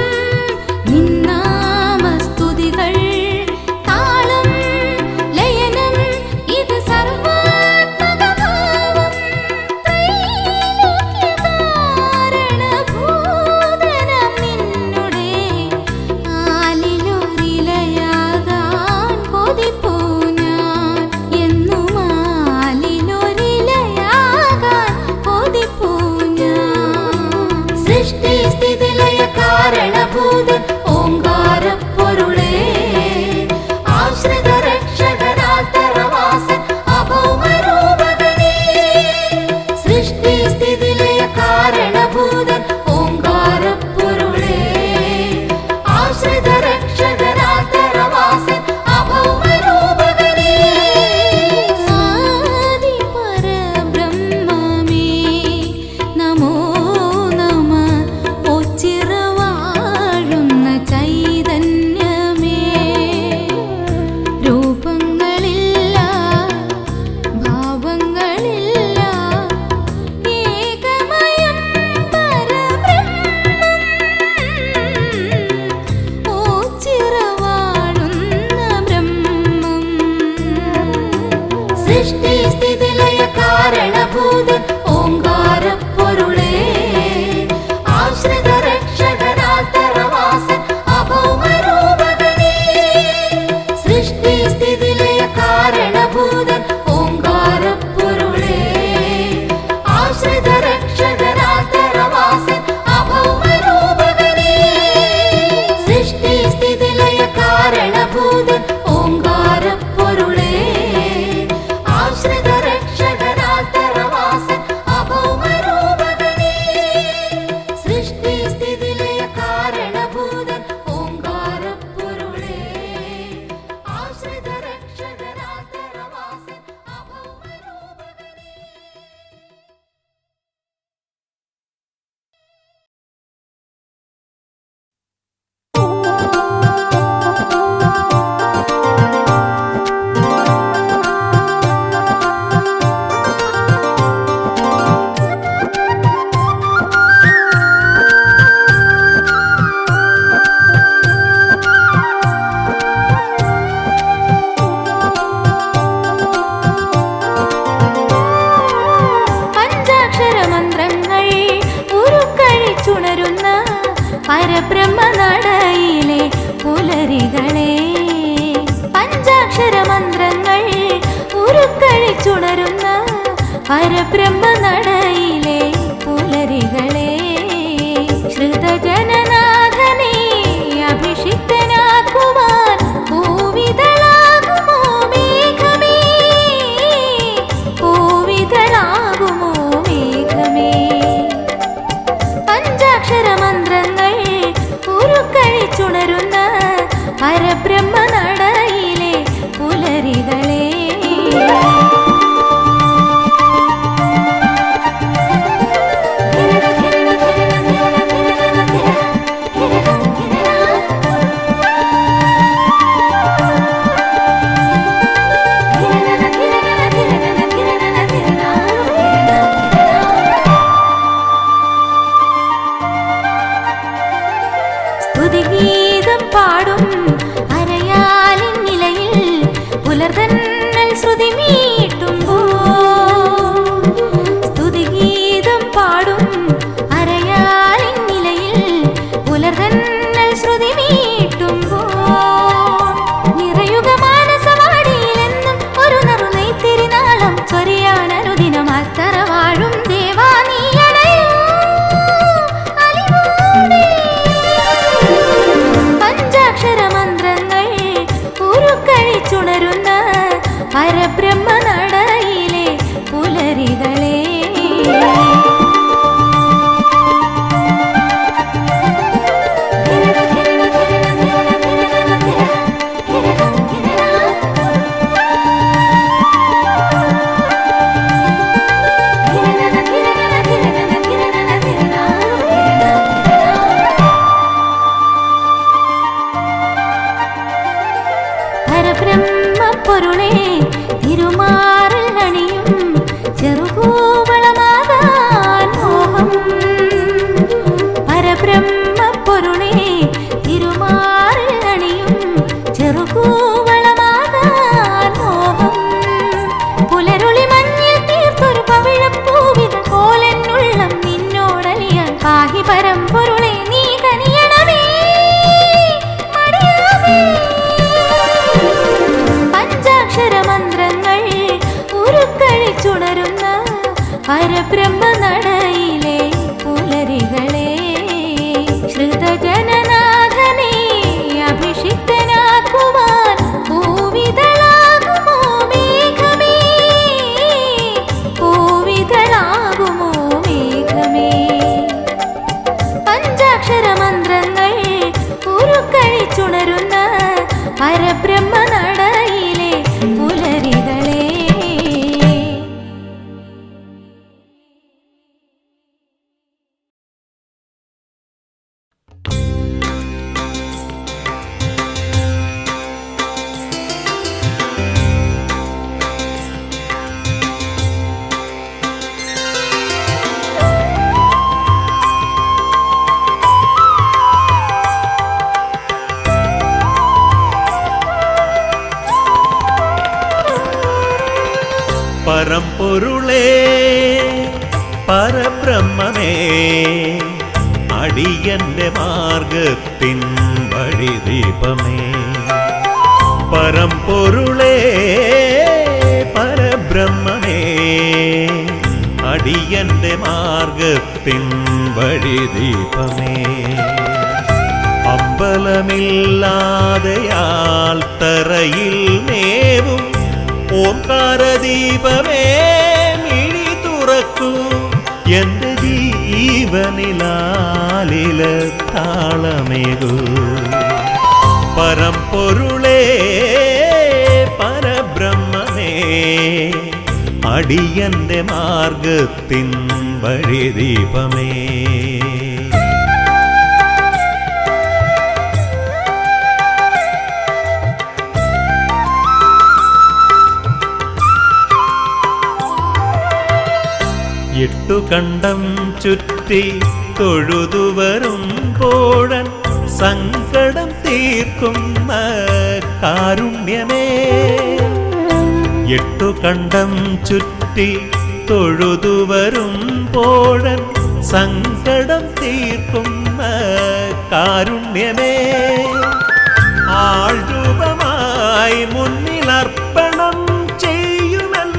നിന്നാമസ്തുതികൾ താളം ലയനം ഇത് സർവാത്മകഭാവം ത്രൈലോക്യകാരണഭൂതനം നിന്നുടെ ആലിലൊരിലയാകാൻ കൊതിപ്പൂ ഞാൻ എന്നും ആലിലൊരിലയാകാൻ കൊതിപ്പൂ ഞാൻ സൃഷ്ടി സ്ഥിതി ലയ കാരണഭൂതൻ ഓങ്കാരപ്പൊരുളേ ആശ്രിത രക്ഷകനാൽത്തരവാസൻ അഭൗമരൂപകനേ സൃഷ്ടി സ്ഥിതി ലയ കാരണഭൂതൻ ഓങ്കാരപ്പൊരുളേ ആശ്രിത രക്ഷകനാൽത്തരവാസൻ അഭൗമരൂപകനേ ആദി പരബ്രഹ്മമേ നമോ നമ ഒച്ചിറവാഴുന്ന ചൈതന്യമേ രൂപങ്ങളില്ല ഭാവങ്ങളില്ല ഏകമയം പരബ്രഹ്മം ഓച്ചിറവാഴുന്ന ബ്രഹ്മം സൃഷ്ടി സ്ഥിതി ലയ കാരണഭൂതൻ ഓങ്കാരപ്പൊരുളേ ആശ്രിത രക്ഷകനാൽത്തരവാസൻ അഭൗമരൂപകനേ സൃഷ്ടി സ്ഥിതി ലയ കാരണഭൂതൻ ഓങ്കാരപ്പൊരുളേ ആശ്രിത രക്ഷകനാൽത്തരവാസൻ അഭൗമരൂപകനേ സൃഷ്ടി സ്ഥിതി ലയ കാരണഭൂതൻ ഓങ്കാരപ്പൊരുളേ ആശ്രിത രക്ഷകനാൽത്തരവാസൻ അഭൗമരൂപകനേ സൃഷ്ടി സ്ഥിതി ലയ കാരണഭൂതൻ ഓങ്കാരപ്പൊരുളേ ആശ്രിത രക്ഷകനാൽത്തരവാസൻ അഭൗമരൂപകനേ പഞ്ചാക്ഷരമന്ത്രങ്ങൾ ഉരുക്കഴിച്ചുണരുന്ന പരബ്രഹ്മനടയിലെ പുലരികളെ പഞ്ചാക്ഷരമന്ത്രങ്ങൾ ഉരുക്കഴിച്ചുണരുന്ന പരബ്രഹ്മനടയിലെ പുലരികളെ ശ്രുതജനനാഥനെ അഭിഷിക്തനാക്കുവാൻ പൂവിതളാകുമോ മേഘമേ പൂവിതളാകുമോ മേഘമേ പഞ്ചാക്ഷരമന്ത്രങ്ങൾ ഉരുക്കഴിച്ചുണരുന്ന പരബ്രഹ്മനടയിലെ പുലരികളെ സ്തുതിഗീതം പാടും അരയാലിൻ നിലയിൽ പുലർതന്നൽ ശ്രുതി മീട്ടുമ്പോൾ സ്തുതിഗീതം പാടും അരയാലിൻ നിലയിൽ പുലർതന്നൽ ശ്രുതി മീട്ടുമ്പോൾ നിറയുക മാനസവാടിയിലെന്നും ഒരു നറുനെയ്ത്തിരിനാളം ചൊരിയാൻ അനുദിനം അത്തറ വാഴും ദേവാ നീ അണയൂ അലിവോടെ പഞ്ചാക്ഷരമന്ത്രങ്ങൾ ഉരുക്കഴിച്ചുണരുന്ന പരബ്രഹ്മനടയിലെ പുലരികളെ പരബ്രഹ്മപ്പൊരുളേ തിരുമാറിൽ അണിയും ചെറുകൂവളമാകാൻ മോഹം പരബ്രഹ്മപ്പൊരുളേ പരബ്രഹ്മനടയിലെ പുലരികളെ ശ്രുതജനനാഥനെ അഭിഷിക്തനാക്കുവാൻ പൂവിതളാകുമോ മേഘമേ, പൂവിതളാകുമോ മേഘമേ. പഞ്ചാക്ഷരമന്ത്രങ്ങൾ ഉരുക്കഴിച്ചുണരുന്ന പരബ്രഹ്മനടയിലെ പുലരികളെ. പരമ്പൊരുളേ പരബ്രഹ്മമേ, അടിയന്റെ മാർഗത്തിൻ വഴിദീപമേ. പരമ്പൊരുളേ പരബ്രഹ്മമേ, അടിയന്റെ മാർഗത്തിൻ വഴിദീപമേ. അമ്പലമില്ലാതെയാൽ തറയിൽ മേവും ഓംകാരദീപമേ, മിഴി തുറക്കൂ എന്റെ ജീവനിലാലില താളമേകൂ. പരമ്പൊരുളേ പരബ്രഹ്മമേ, അടിയന്റെ മാർഗത്തിൻ വഴിദീപമേ. എട്ടു കണ്ടം ചുറ്റി തൊഴുതുവരുമ്പോഴൻ സങ്കടം തീർക്കുന്ന കാരുണ്യമേ. എട്ടു കണ്ടം ചുറ്റി തൊഴുതുവരുമ്പോഴൻ സങ്കടം തീർക്കുന്ന കാരുണ്യമേ. ആൾരൂപമായി മുന്നിലർപ്പണം ചെയ്യുമൻ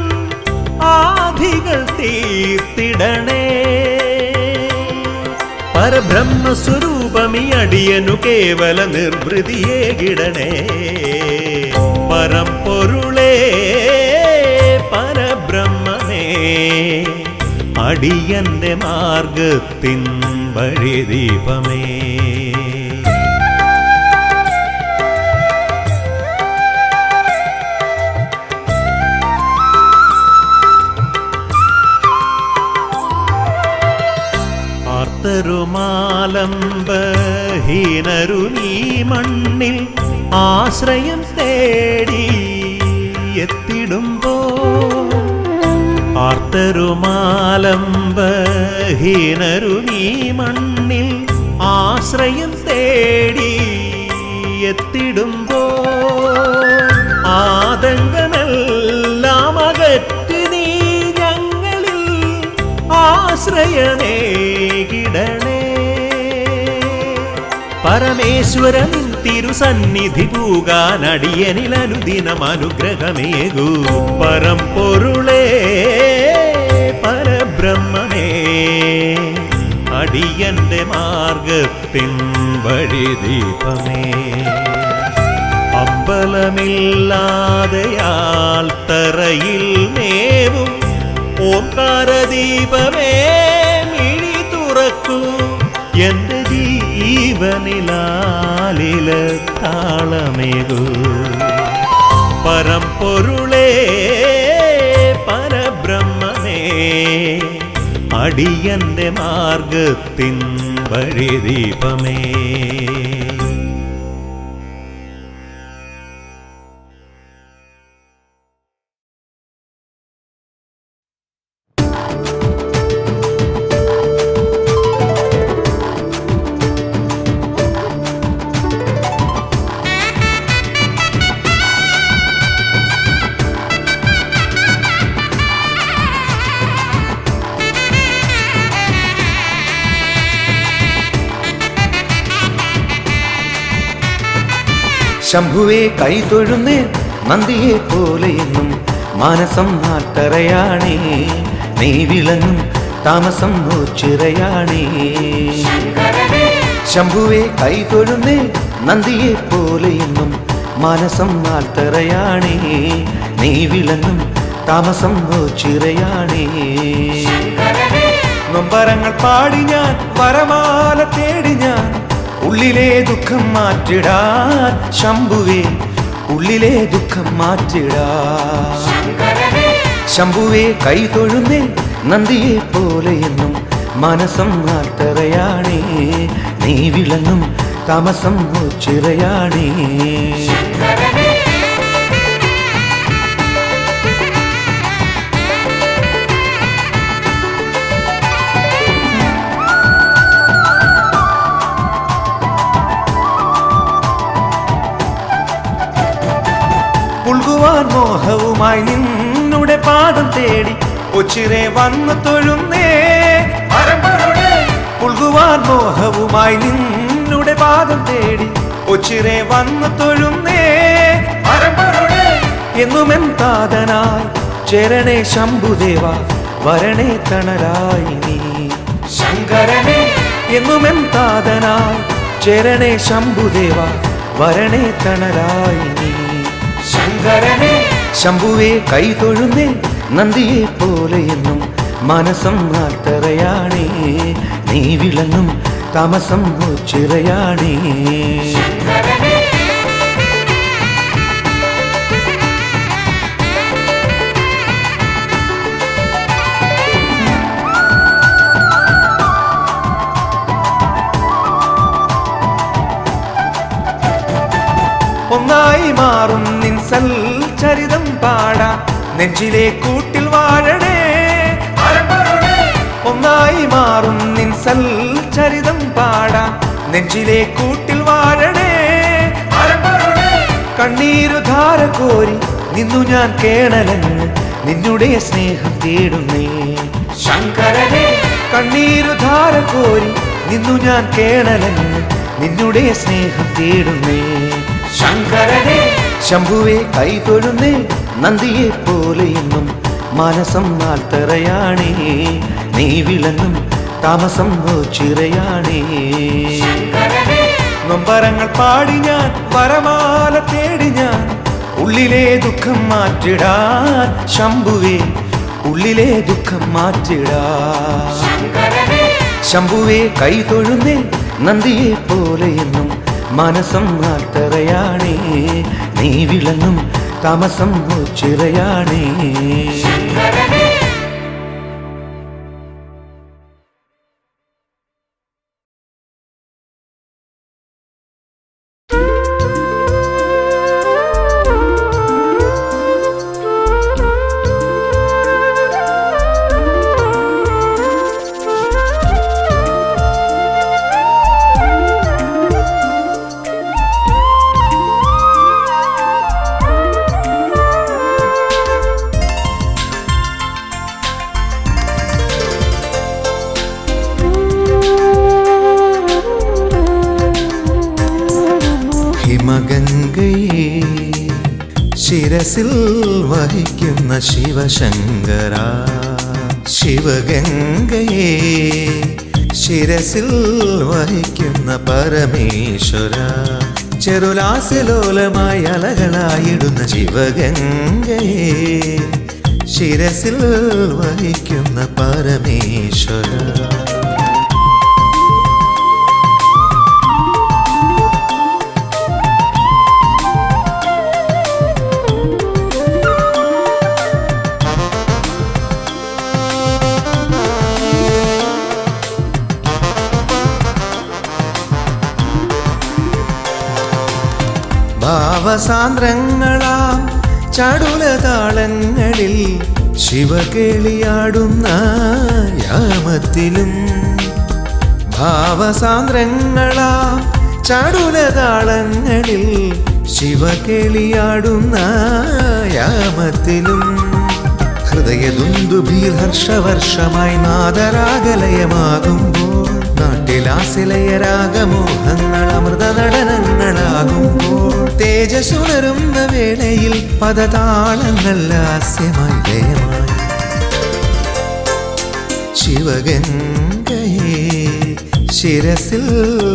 ആധികൾ തീർത്തിടണേ. പരബ്രഹ്മസ്വരൂപമീ അടിയനു കേവല നിർവൃതിയേകിടണേ. പരമ്പൊരുളേ പരബ്രഹ്മമേ, അടിയന്റെ മാർഗത്തിൻ വഴിദീപമേ. ആർത്തരുമാലംബഹീനരുമീ മണ്ണിൽ ആശ്രയം തേടി എത്തിടുമ്പോ. ആർത്തരുമാലംബഹീനരുമീ മണ്ണിൽ ആശ്രയം തേടി എത്തിടുമ്പോ. ആതങ്കമെല്ലാം അകറ്റി നീ ഞങ്ങളിൽ ആശ്രയമേകിടണേ. പരമേശ്വരൻ തിരുസന്നിധി പൂകാൻ അടിയനിൽ അനുദിനം അനുഗ്രഹമേകൂ. പരമ്പൊരുളേ പരബ്രഹ്മമേ, അടിയന്റെ മാർഗത്തിൻ വഴിദീപമേ. അമ്പലമില്ലാതെയാൽ തറയിൽ മേവും ഓംകാരദീപമേ, മിഴി തുറക്കൂ എന്റെ ജീവനിലാലില താളമേകൂ. പരമ്പൊരുളേ പരബ്രഹ്മമേ, അടിയന്റെ മാർഗത്തിൻ വഴിദീപമേ. ശംഭുവെ കൈതൊഴുന്നേ നന്ദിയെ പോലെയെന്നും മാനസം നാട്ടറയാണേ. നീ വിളങ്ങും താമസം ചിറയാണേ. ശംഭുവേ കൈതൊഴുന്നേ നന്ദിയെ പോലെ എന്നും മനസം ആൽത്തറയാണേ. നീ വിളങ്ങും താമസം ചിറയാണേ. നൊമ്പരങ്ങൾ പാടി ഞാൻ വരമാല തേടി ഞാൻ ഉള്ളിലെ ദുഃഖം മാറ്റിടാൻ ശംഭുവേ ഉള്ളിലെ ദുഃഖം മാറ്റിടാൻ. ശംഭുവേ കൈതൊഴുന്നേ നന്ദിയെ പോലെ എന്നും മനസം ആൽത്തറയാണേ. നീ വിളങ്ങും താമസം ചിറയാണേ. പുൽകുവാൻ മോഹവുമായി നിന്നുടെ പാദം തേടി ഒച്ചിരെ വന്നു തൊഴുന്നേ. പുൽകുവാൻ മോഹവുമായി നിന്നുടെ പാദം തേടി ഒച്ചിരെ വന്നു തൊഴുന്നേ. എന്നുമെൻ താതനായി ചേരണേ ശംഭുദേവ വരണേ തണലായി നീ. ശങ്കരനെ എന്നുമെൻ താതനായി ചേരണേ ശംഭുദേവ വരണേ തണലായി നീ. ശങ്കരനെ ശംഭുവേ കൈതൊഴുന്നേ നന്ദിയെ പോലെ എന്നും മനസം ആൽത്തറയാണേ. നീ വിളങ്ങും താമസം ചിറയാണേ. ഒന്നായി മാറും നിൻ സൽചരിതം പാടാ നെഞ്ചിലെ കൂട്ടിൽ വാഴണേ. ഒന്നായി മാറും നിൻ സൽചരിതം പാടാ നെഞ്ചിലെ കൂട്ടിൽ വാഴണേ. കണ്ണീരു ധാര കോരി നിന്നു ഞാൻ കേണലങ്ങ് നിന്നുടെ സ്നേഹം തേടുന്നേ. ശങ്കരനെ കണ്ണീരു ധാര കോരി നിന്നു ഞാൻ കേണലങ്ങ് നിന്നുടെ സ്നേഹം തേടുന്നേ. ശങ്കരനെ ശംഭുവേ കൈതൊഴുന്നേ നന്ദിയെ പോലെ എന്നും മനസം ആൽത്തറയാണേ. നീ വിളങ്ങും താമസം ചിറയാണേ. നൊമ്പരങ്ങൾ പാടി ഞാൻ വരമാല തേടി ഞാൻ ഉള്ളിലെ ദുഃഖം മാറ്റിടാൻ ശംഭുവേ ഉള്ളിലെ ദുഃഖം മാറ്റിടാൻ. ശംഭുവേ കൈതൊഴുന്നേ നന്ദിയെ പോലെ എന്നും മനസം ആൽത്തറയാണേ. നീ വിളങ്ങും താമസം ചിറയാണേ. ഹിമഗംഗയെ ശിരസിൽ വഹിക്കുന്ന ശിവശങ്കര. ശിവഗംഗയെ ശിരസിൽ വഹിക്കുന്ന പരമേശ്വര. ചെറുലാസ്യലോലമായി അലകളായിടുന്ന ശിവഗംഗയെ ശിരസിൽ വഹിക്കുന്ന പരമേശ്വര. ഭാവസാന്ദ്രങ്ങളാം ചടുലതാളങ്ങളിൽ ശിവകേളിയാടുന്ന യാമത്തിലും. ഭാവസാന്ദ്രങ്ങളാം ചടുലതാളങ്ങളിൽ ശിവകേളിയാടുന്ന യാമത്തിലും. ഹൃദയദുന്ദുഭിയിൽ ഹർഷവർഷമായി നാദരാഗലയമാകുമ്പോൾ നാട്ടിലാസിലയരാഗമോഹങ്ങൾ അമൃത നടനങ്ങളാകുമ്പോൾ തേജസ്സുണരുന്ന വേളയിൽ പദതാളങ്ങൾ ലാസ്യമായി ലയമായി. ശിവഗംഗയെ ശിരസിൽ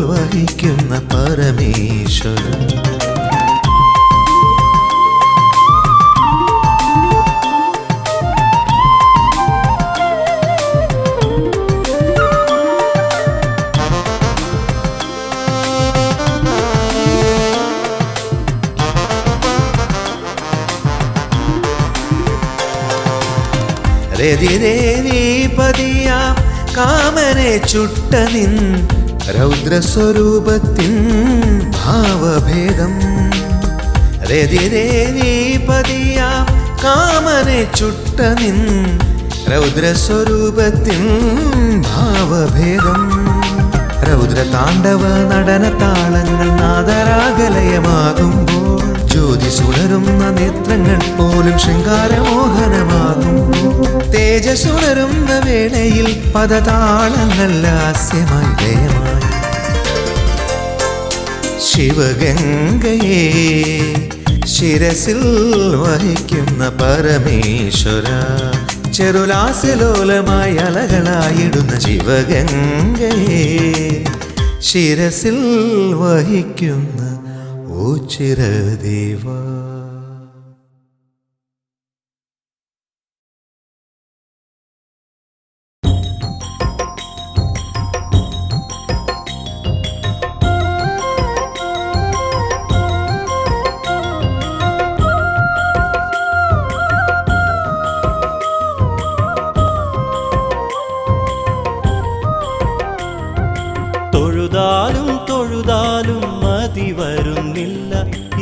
വഹിക്കുന്ന പരമേശ്വര രതിദേവീപതിയാം കാമനെ ചുട്ട നിൻ രൗദ്രസ്വരൂപത്തിൻ ഭാവഭേദം രതിദേവീപതിയാം കാമനെ ചുട്ട നിൻ രൗദ്രസ്വരൂപത്തിൻ ഭാവഭേദം രൗദ്രതാണ്ഡവ നടന താളങ്ങൾ നാദരാഗലയമാകുമ്പോൾ ജ്യോതിസുണരുന്ന നേത്രങ്ങൾ പോലും ശൃംഗാരമോഹനമാകുമ്പോൾ തേജസുണരുന്ന വേളയിൽ പദതാളങ്ങൾ ലാസ്യമായി ലയമായി ശിവഗംഗയെ ശിരസിൽ വഹിക്കുന്ന പരമേശ്വര ചെറുലാസ്യലോലമായി അലകളായിടുന്ന ശിവഗംഗയെ ശിരസിൽ വഹിക്കുന്ന ഓ ചിരദേവ തൊഴുതാലും തൊഴുതാലും മതി വരുന്നില്ല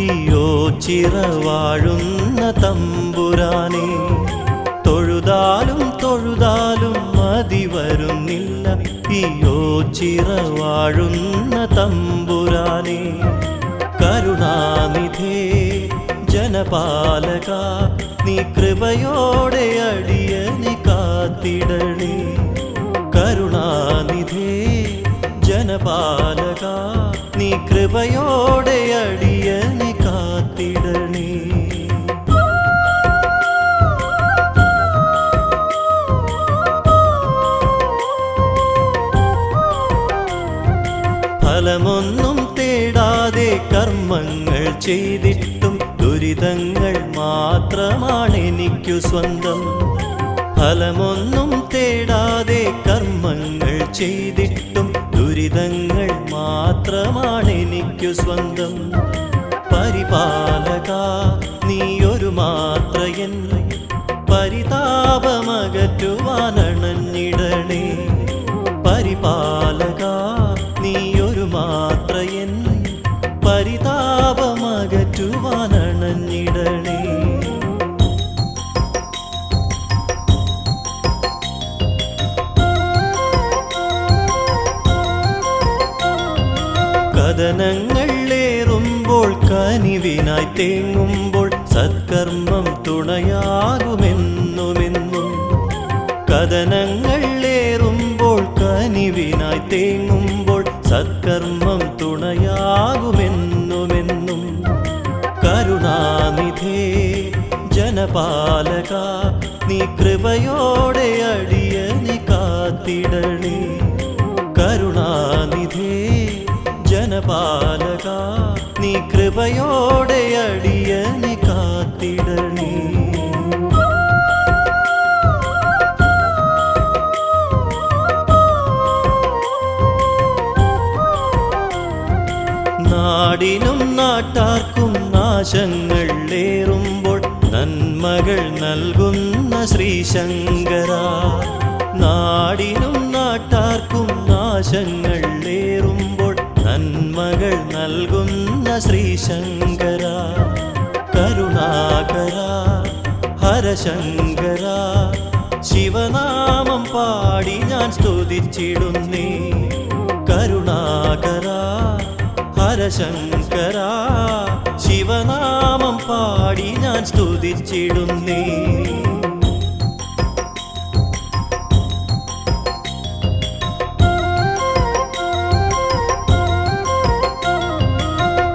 ഈയോ ചിറവാഴുന്ന തമ്പുരാനെ തൊഴുതാലും തൊഴുതാലും മതി വരുന്നില്ല ഈയോ ചിറവാഴുന്ന തമ്പുരാനെ കരുണാനിധേ ജനപാലക നീ കൃപയോടെ അടിയനെ കാത്തിടണേ കരുണാനിധേ ജനപാലക നീ കൃപയോടെ അടിയനെ കാത്തിടണേ ഫലമൊന്നും തേടാതെ കർമ്മങ്ങൾ ചെയ്തിട്ടും ദുരിതങ്ങൾ മാത്രമാണ് എനിക്കു സ്വന്തം ഫലമൊന്നും തേടാതെ കർമ്മങ്ങൾ ചെയ്തിട്ടും ദുരിതങ്ങൾ മാത്രമാണ് എനിക്കു സ്വന്തം പരിപാലക നീയൊരു മാത്രയൻ പരിതാപമകറ്റുവാനണഞ്ഞിടണേ പരിപാലക നീയൊരു മാത്രയൻ പരിതാപമകറ്റുവാനണഞ്ഞിടണേ കഥനങ്ങൾ ഏറുമ്പോൾ കനിവിനായി തേങ്ങുമ്പോൾ സത്കർമ്മം തുണയാകുമെന്നുമെന്നും കഥനങ്ങൾ ഏറുമ്പോൾ കനിവിനായി തേങ്ങുമ്പോൾ സത്കർമ്മം തുണയാകുമെന്നുമെന്നും കരുണാനിധേ ജനപാലക നീ കൃപയോടെ അടിയനെ കാത്തിടണേ കരുണാനിധേ ജനപാലക നീ കൃപയോടെ അടിയനെ കാത്തിടണേ നാടിനും നാട്ടാർക്കും നാശങ്ങൾ ഏറുമ്പോൾ നന്മകൾ നൽകുന്ന ശ്രീശങ്കര നാടിനും നാട്ടാർക്കും നാശങ്ങൾ ഏറുമ്പോൾ നന്മകൾ നൽകുന്ന ശ്രീശങ്കര കരുണാകര ഹരശങ്കര ശിവനാമം പാടി ഞാൻ സ്തുതിച്ചിടുന്നേ കരുണാകര ഹരശങ്കര ശിവനാമം പാടി ഞാൻ സ്തുതിച്ചിടുന്നേ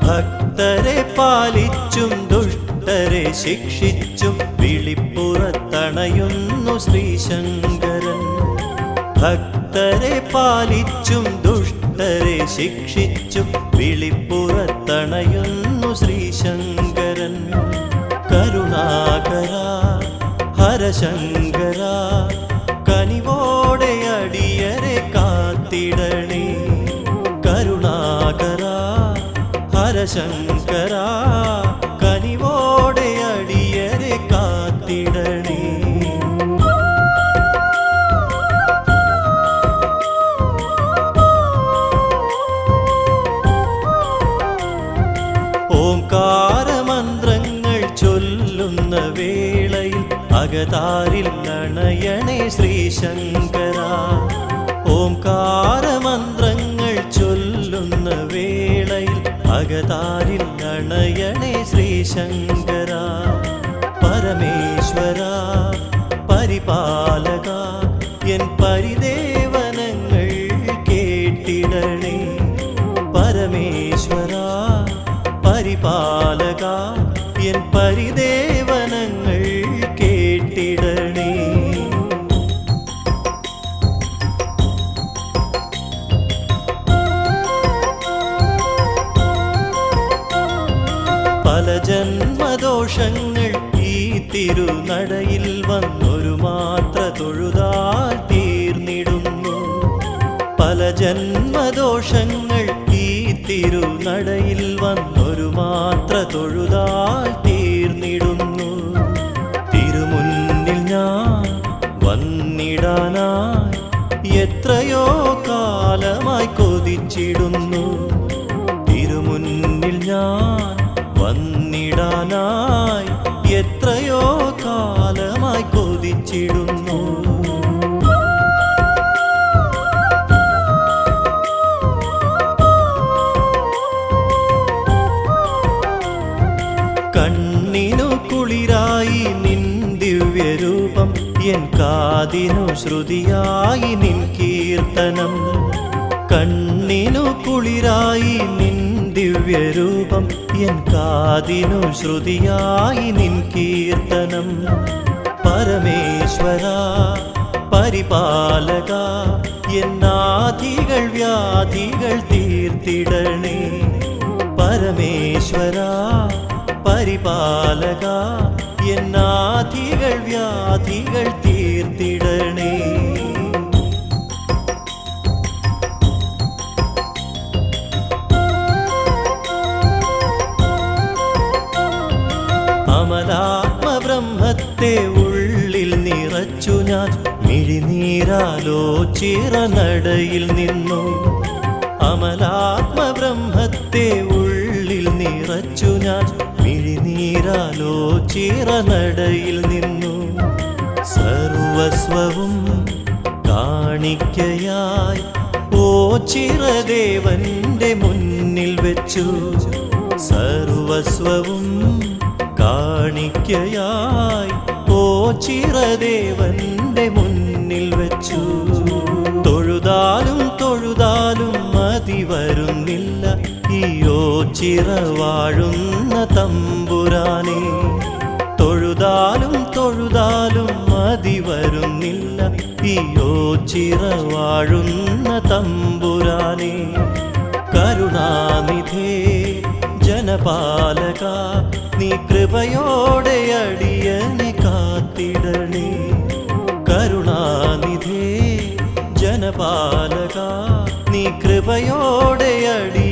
ഭക്തരെ പാലിച്ചും ദുഷ്ടരെ ശിക്ഷിച്ചും വിളിപ്പുറത്തണയുന്നു ശ്രീശങ്കരൻ ഭക്തരെ പാലിച്ചും ദുഷ്ടരെ ശിക്ഷിച്ചും വിളിപ്പുറത്തണയുന്നു ശ്രീശങ്കരൻ. കരുണാകര ഹരശങ്കര കനിവോടെ അടിയരെ കാത്തിടണേ. കരുണാകര ഹരശങ്കര കനിവോടെ അടിയരെ കാത്തിടണേ. ഓംകാരമന്ത്രങ്ങൾ ചൊല്ലുന്ന വേളയിൽ അകതാരിൽ അണയണേ ശ്രീശങ്കര. ഓംകാരമന്ത്രങ്ങൾ ചൊല്ലുന്ന വേളയിൽ അകതാരിൽ അണയണേ ശ്രീശങ്കര. പരമേശ്വര പരിപാലക എൻ പരിദേവനങ്ങൾ കേട്ടിടണേ. പരമേശ്വര പരിപാലക എൻ പരിദേവനങ്ങൾ കേട്ടിടണേ. പല ജന്മദോഷങ്ങൾ ഈ തിരുനടയിൽ വന്നൊരു മാത്ര തൊഴുതാൽ തീർന്നിടുന്നു. പല ജന്മദോഷങ്ങൾ ഈ തിരുനടയിൽ വന്നൊരു മാത്ര തൊഴുതാൽ തീർന്നിടുന്നു. തിരുമുന്നിൽ ഞാൻ വന്നിടാനായി എത്രയോ കാലമായി കൊതിച്ചിടുന്നു. തിരുമുന്നിൽ ഞാൻ വന്നിടാനായി എത്രയോ കാലമായി കൊതിച്ചിടുന്നു. കണ്ണിനു കുളിരായി നിൻ ദിവ്യരൂപം എൻ കാതിനു ശ്രുതിയായി നിൻ കീർത്തനം. കണ്ണിനു കുളിരായി നിൻ ദിവ്യരൂപം എൻ കാതിനു ശ്രുതിയായി നിൻ കീർത്തനം. പരമേശ്വര പരിപാലക എന്നാധികൾ വ്യാധികൾ തീർത്തിടണേ. പരമേശ്വര പരിപാലക എന്നാധികൾ വ്യാധികൾ തീർത്തിടണേ. അമലാത്മബ്രഹ്മത്തെ ഉള്ളിൽ നിറച്ചു ഞാൻ മിഴിനീരാലോചിറനടയിൽ നിന്നു. അമലാത്മബ്രഹ്മത്തെ ഉള്ളിൽ നിറച്ചു ഞാൻ മിഴിനീരാലോചിറനടയിൽ നിന്നു. സർവസ്വവും കാണിക്കയായി ഓ ചിരദേവന്റെ മുന്നിൽ വെച്ചു. സർവസ്വവും കാണിക്കയായി ഓ ചിരദേവന്റെ മുന്നിൽ വെച്ചു. തൊഴുതാലും തൊഴുതാലും മതി വരുന്നില്ല ഈ ഓ ചിറവാഴുന്ന തമ്പുരാനെ. തൊഴുതാലും തൊഴുതാലും മതി വരുന്നില്ല ഈ ഓ ചിറവാഴുന്ന തമ്പുരാനെ. കരുണാനിധേ ജനപാലക നീ കൃപയോടെ അടിയനെ കാത്തിടണേ. കരുണാനിധേ ജനപാലക നീ കൃപയോടെ അടി